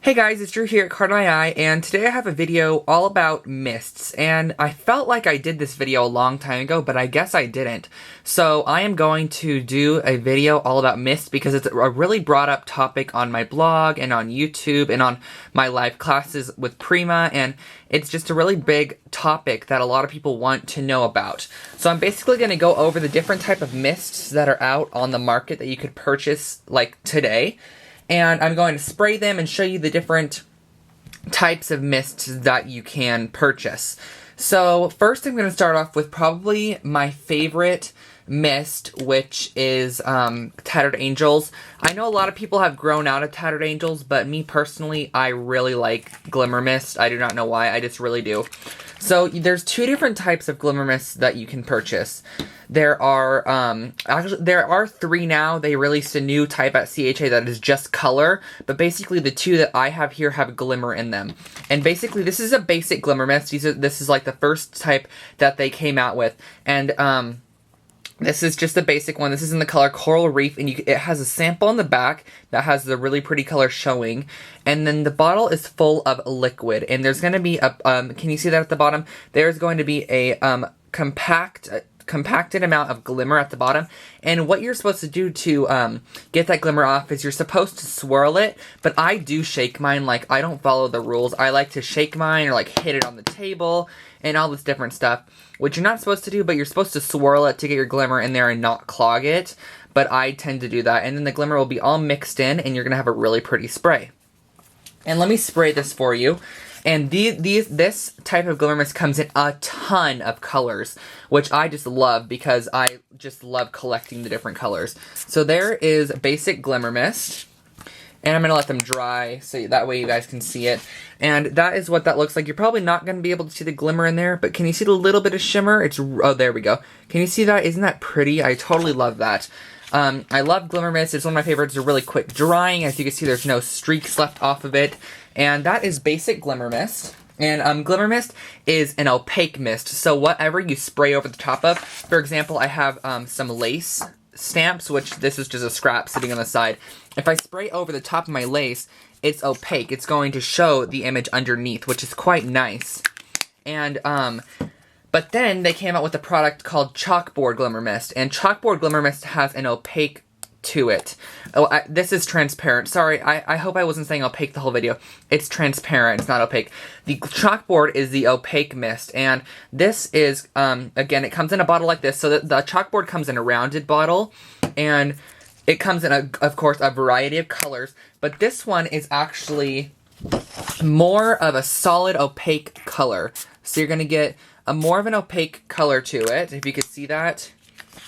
Hey guys, it's Drew here at Card My Eye, and today I have a video all about mists, and I felt like I did this video a long time ago, but I guess I didn't. So I am going to do a video all about mists because it's a really brought up topic on my blog and on YouTube and on my live classes with Prima, and it's just a really big topic that a lot of people want to know about. So I'm basically going to go over the different type of mists that are out on the market that you could purchase like today. And I'm going to spray them and show you the different types of mists that you can purchase. So first I'm going to start off with probably my favorite mist, which is Tattered Angels. I know a lot of people have grown out of Tattered Angels, but me personally, I really like Glimmer Mist. I do not know why, I just really do. So there's two different types of Glimmer Mists that you can purchase. There are, actually, there are three now. They released a new type at CHA that is just color, but basically the two that I have here have glimmer in them. And basically this is a basic Glimmer Mist. This is like the first type that they came out with. And, this is just the basic one. This is in the color Coral Reef, and it has a sample on the back that has the really pretty color showing. And then the bottle is full of liquid, and there's going to be a, can you see that at the bottom? There's going to be a, compacted amount of glimmer at the bottom, and what you're supposed to do to get that glimmer off is you're supposed to swirl it, but I do shake mine. Like, I don't follow the rules. I like to shake mine or like hit it on the table and all this different stuff, which you're not supposed to do, but you're supposed to swirl it to get your glimmer in there and not clog it, but I tend to do that, and then the glimmer will be all mixed in and you're gonna have a really pretty spray. And let me spray this for you. And this type of Glimmer Mist comes in a ton of colors, which I just love because I just love collecting the different colors. So there is Basic Glimmer Mist, and I'm going to let them dry so that way you guys can see it. And that is what that looks like. You're probably not going to be able to see the glimmer in there, but can you see the little bit of shimmer? Oh, there we go. Can you see that? Isn't that pretty? I totally love that. I love Glimmer Mist. It's one of my favorites. It's really quick drying. As you can see, there's no streaks left off of it. And that is Basic Glimmer Mist. And Glimmer Mist is an opaque mist. So whatever you spray over the top of, for example, I have some lace stamps, which this is just a scrap sitting on the side. If I spray over the top of my lace, it's opaque. It's going to show the image underneath, which is quite nice. And but then they came out with a product called Chalkboard Glimmer Mist, and Chalkboard Glimmer Mist has an opaque to it. Oh, this is transparent. Sorry, I hope I wasn't saying opaque the whole video. It's transparent, it's not opaque. The Chalkboard is the opaque mist, and this is, again, it comes in a bottle like this, so the Chalkboard comes in a rounded bottle, and it comes in, of course, a variety of colors, but this one is actually more of a solid opaque color. So you're going to get more of an opaque color to it, if you could see that.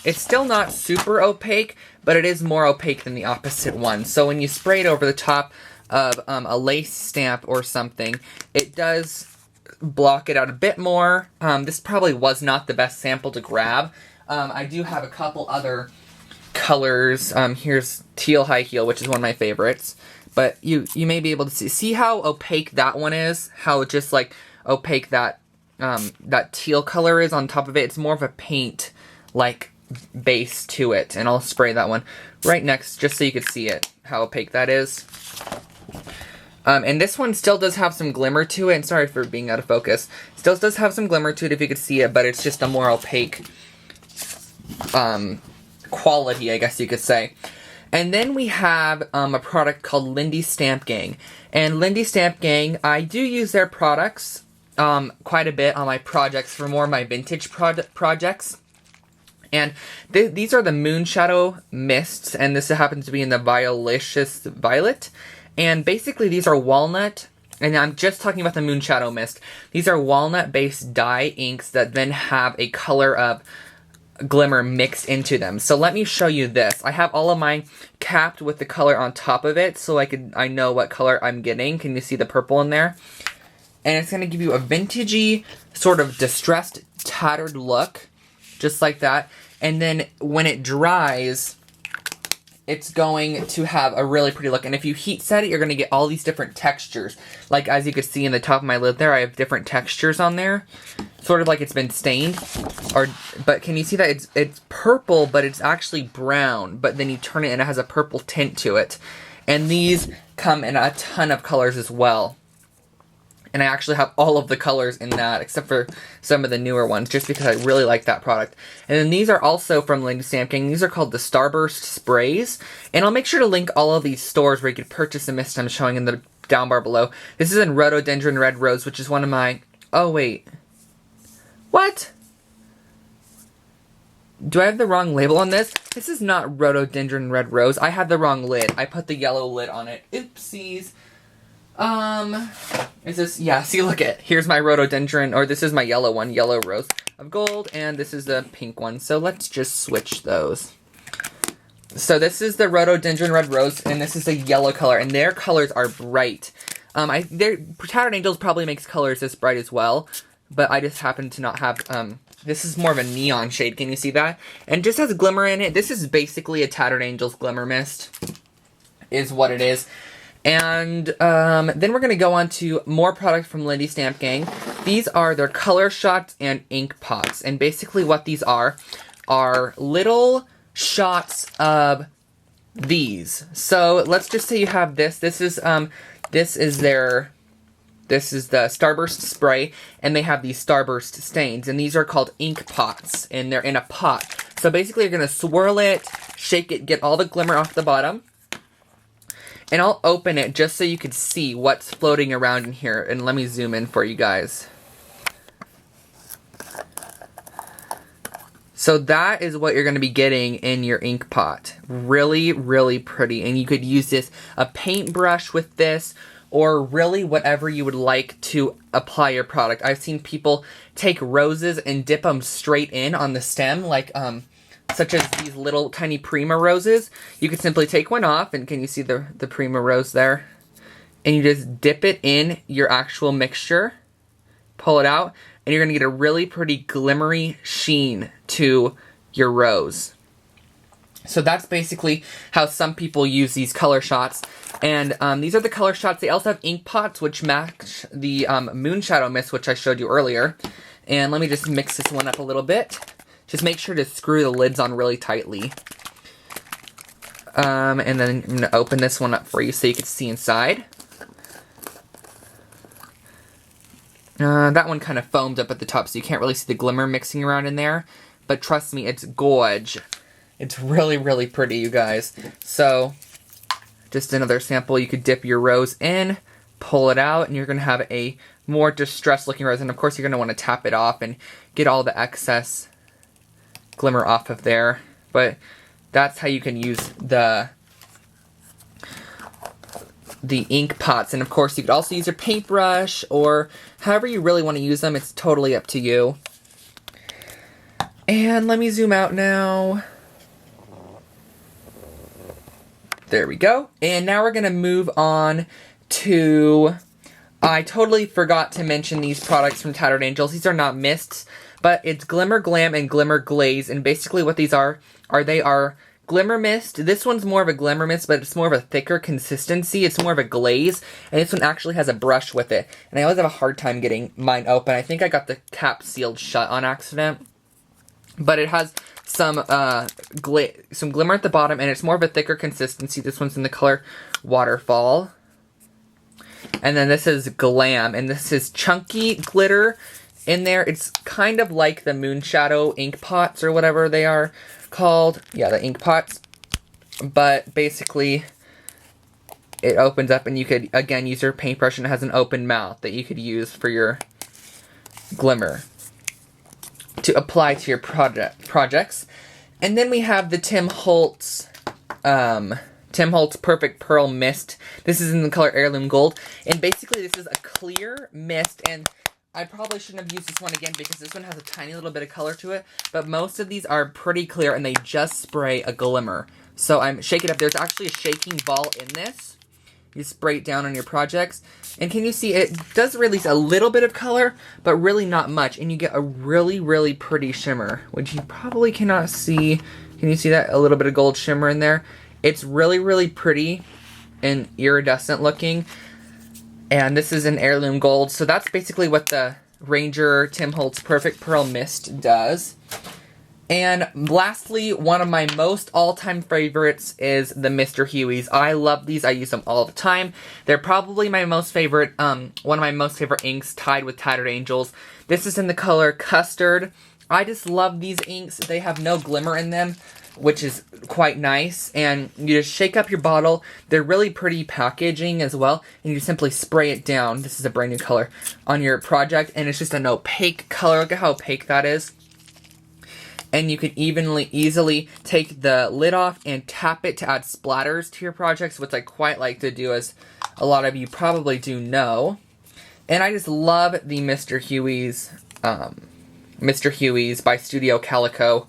It's still not super opaque, but it is more opaque than the opposite one. So when you spray it over the top of a lace stamp or something, it does block it out a bit more. This probably was not the best sample to grab. I do have a couple other colors. Here's Teal High Heel, which is one of my favorites. But you may be able to see how opaque that one is, how just like opaque that teal color is on top of it. It's more of a paint like base to it, and I'll spray that one right next just so you could see it, how opaque that is. And this one still does have some glimmer to it, and sorry for being out of focus. Still does have some glimmer to it if you could see it, but it's just a more opaque quality, I guess you could say. And then we have a product called Lindy Stamp Gang. And Lindy Stamp Gang, I do use their products quite a bit on my projects for more of my vintage projects. And these are the Moonshadow Mists, and this happens to be in the Violicious Violet. And basically these are walnut, and I'm just talking about the Moonshadow Mist. These are walnut-based dye inks that then have a color of glimmer mixed into them. So let me show you this. I have all of mine capped with the color on top of it, so I know what color I'm getting. Can you see the purple in there? And it's going to give you a vintagey, sort of distressed, tattered look. Just like that. And then when it dries, it's going to have a really pretty look. And if you heat set it, you're going to get all these different textures. Like as you can see in the top of my lid there, I have different textures on there. Sort of like it's been stained. But can you see that it's purple, but it's actually brown. But then you turn it and it has a purple tint to it. And these come in a ton of colors as well. And I actually have all of the colors in that, except for some of the newer ones, just because I really like that product. And then these are also from Lady Stamp Gang. These are called the Starburst Sprays. And I'll make sure to link all of these stores where you can purchase the mist I'm showing in the down bar below. This is in Rhododendron Red Rose, which is one of my... Oh, wait. What? Do I have the wrong label on this? This is not Rhododendron Red Rose. I had the wrong lid. I put the yellow lid on it. Oopsies. Is this, yeah, see, look at, here's my rhododendron, or this is my yellow one, Yellow Rose of Gold, and this is the pink one, so let's just switch those. So this is the Rhododendron Red Rose, and this is the yellow color, and their colors are bright. Tattered Angels probably makes colors this bright as well, but I just happen to not have, this is more of a neon shade, can you see that? And just has glimmer in it. This is basically a Tattered Angels Glimmer Mist, is what it is. And then we're going to go on to more product from Lindy Stamp Gang. These are their color shots and ink pots. And basically what these are little shots of these. So let's just say you have this. This is the Starburst Spray, and they have these Starburst stains. And these are called ink pots, and they're in a pot. So basically you're going to swirl it, shake it, get all the glimmer off the bottom. And I'll open it just so you can see what's floating around in here. And let me zoom in for you guys. So that is what you're going to be getting in your ink pot. Really, really pretty. And you could use a paintbrush with this, or really whatever you would like to apply your product. I've seen people take roses and dip them straight in on the stem, like, such as these little tiny Prima roses. You could simply take one off, and can you see the Prima rose there? And you just dip it in your actual mixture, pull it out, and you're going to get a really pretty glimmery sheen to your rose. So that's basically how some people use these color shots. And these are the color shots. They also have ink pots, which match the Moonshadow Mist, which I showed you earlier. And let me just mix this one up a little bit. Just make sure to screw the lids on really tightly. And then I'm going to open this one up for you so you can see inside. That one kind of foamed up at the top, so you can't really see the glimmer mixing around in there. But trust me, it's gorge. It's really, really pretty, you guys. So, just another sample. You could dip your rose in, pull it out, and you're going to have a more distressed looking rose. And of course, you're going to want to tap it off and get all the excess glimmer off of there. But that's how you can use the ink pots. And of course, you could also use your paintbrush, or however you really want to use them. It's totally up to you. And let me zoom out now. There we go. And now we're going to move on to... I totally forgot to mention these products from Tattered Angels. These are not mists, but it's Glimmer Glam and Glimmer Glaze. And basically what these are they are Glimmer Mist. This one's more of a Glimmer Mist, but it's more of a thicker consistency. It's more of a glaze. And this one actually has a brush with it. And I always have a hard time getting mine open. I think I got the cap sealed shut on accident. But it has some glimmer at the bottom, and it's more of a thicker consistency. This one's in the color Waterfall. And then this is Glam, and this is chunky glitter in there. It's kind of like the Moonshadow ink pots, or whatever they are called. Yeah, the ink pots. But basically, it opens up, and you could, again, use your paintbrush, and it has an open mouth that you could use for your glimmer to apply to your projects. And then we have the Tim Holtz Perfect Pearl Mist. This is in the color Heirloom Gold. And basically this is a clear mist, and I probably shouldn't have used this one again because this one has a tiny little bit of color to it, but most of these are pretty clear and they just spray a glimmer. So I'm shaking it up. There's actually a shaking ball in this. You spray it down on your projects. And can you see, it does release a little bit of color, but really not much. And you get a really, really pretty shimmer, which you probably cannot see. Can you see that? A little bit of gold shimmer in there. It's really, really pretty and iridescent looking. And this is an Heirloom Gold. So that's basically what the Ranger Tim Holtz Perfect Pearl Mist does. And lastly, one of my most all-time favorites is the Mr. Huey's. I love these. I use them all the time. They're probably my most favorite, one of my most favorite inks, tied with Tattered Angels. This is in the color Custard. I just love these inks. They have no glimmer in them, which is quite nice. And you just shake up your bottle. They're really pretty packaging as well. And you simply spray it down. This is a brand new color on your project. And it's just an opaque color. Look at how opaque that is. And you can easily take the lid off and tap it to add splatters to your projects, which I quite like to do, as a lot of you probably do know. And I just love the Mr. Huey's by Studio Calico.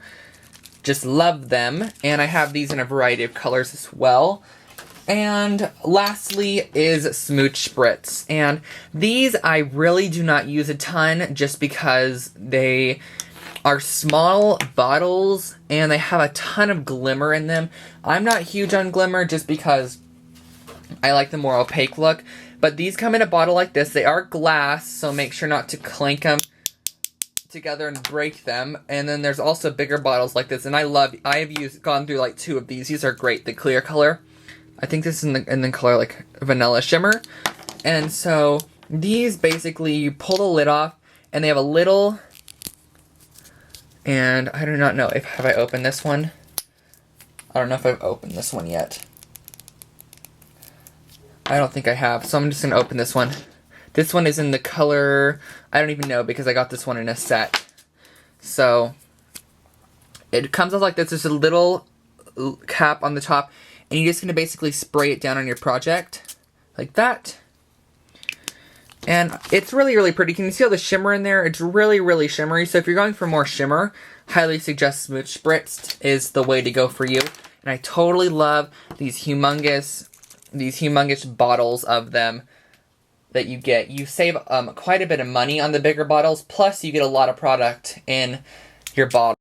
Just love them. And I have these in a variety of colors as well. And lastly is Smooch Spritz. And these I really do not use a ton, just because they are small bottles and they have a ton of glimmer in them. I'm not huge on glimmer just because I like the more opaque look. But these come in a bottle like this. They are glass, so make sure not to clank them together and break them. And then there's also bigger bottles like this, and I have gone through like 2 of these. These are great. The clear color, I think this is in the color like Vanilla Shimmer. And so these basically, you pull the lid off and they have a little, and I do not know if, have I opened this one? I don't know if I've opened this one yet. I don't think I have, so I'm just going to open this one. This one is in the color, I don't even know, because I got this one in a set. So it comes out like this. There's a little cap on the top, and you're just going to basically spray it down on your project like that. And it's really, really pretty. Can you see all the shimmer in there? It's really, really shimmery. So if you're going for more shimmer, highly suggest Smooch Spritz is the way to go for you. And I totally love these humongous bottles of them that you get. You save quite a bit of money on the bigger bottles, plus you get a lot of product in your bottle.